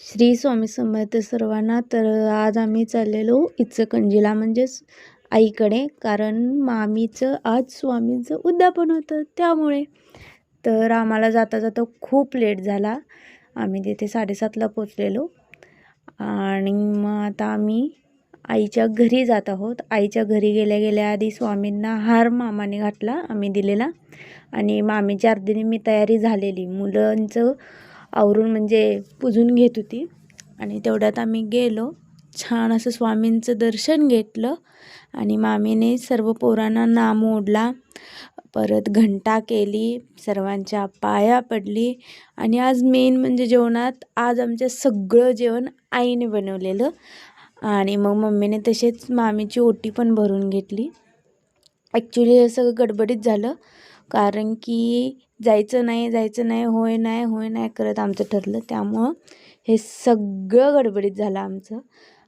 श्री स्वामी समर्थ सर्वांना. तर आज आम्ही चाललेलो इचलकरंजीला, म्हणजेच आईकडे, कारण मामीचं आज स्वामींचं उद्यापन होतं त्यामुळे. तर आम्हाला जाता जाता खूप लेट झाला. आम्ही तिथे 7:30ला पोचलेलो आणि मग आता आम्ही आईच्या घरी जात आहोत. आईच्या घरी गेल्या गेल्या आधी स्वामींना हार मामाने घातला आम्ही दिलेला, आणि मामीच्या अर्धीने मी तयारी झालेली, मुलांचं आवरून म्हणजे पुजून घेत होती. आणि तेवढ्यात आम्ही गेलो, छान असं स्वामींचं दर्शन घेतलं आणि मामीने सर्व पोरांना नाम ओढला, परत घंटा केली, सर्वांच्या पाया पडली. आणि आज मेन म्हणजे जेवणात आज आमच्या सगळं जेवण आईने बनवलेलं. आणि मग मम्मीने तसेच मामीची ओटी पण भरून घेतली. ॲक्च्युली हे सगळं गडबडीत झालं, कारण की जायचं नाही होय नाही करत आमचं ठरलं, त्यामुळं हे सगळं गडबडीत झालं आमचं.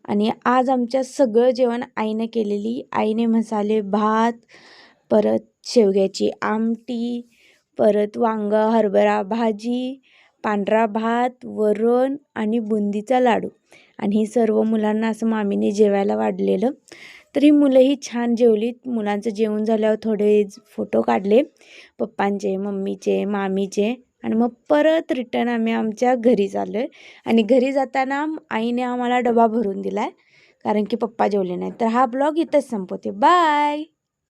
आणि आज आमच्या सगळं जेवण आईने केलेली. आईने मसाले भात, परत शेवग्याची आमटी, परत वांगा हरभरा भाजी, पांढरा भात, वरण आणि बुंदीचा लाडू, आणि ही सर्व मुलांना असं मामीने जेवायला वाढलेलं. तरी मुलंही छान जेवलीत. मुलांचं जेवण झाल्यावर थोडे फोटो काढले, पप्पांचे, मम्मीचे, मामीचे, आणि मग परत रिटर्न आम्ही आमच्या घरी चाललो आहे. आणि घरी जाताना आईने आम्हाला डबा भरून दिला आहे, कारण की पप्पा जेवले नाही. तर हा ब्लॉग इथंच संपवते. बाय.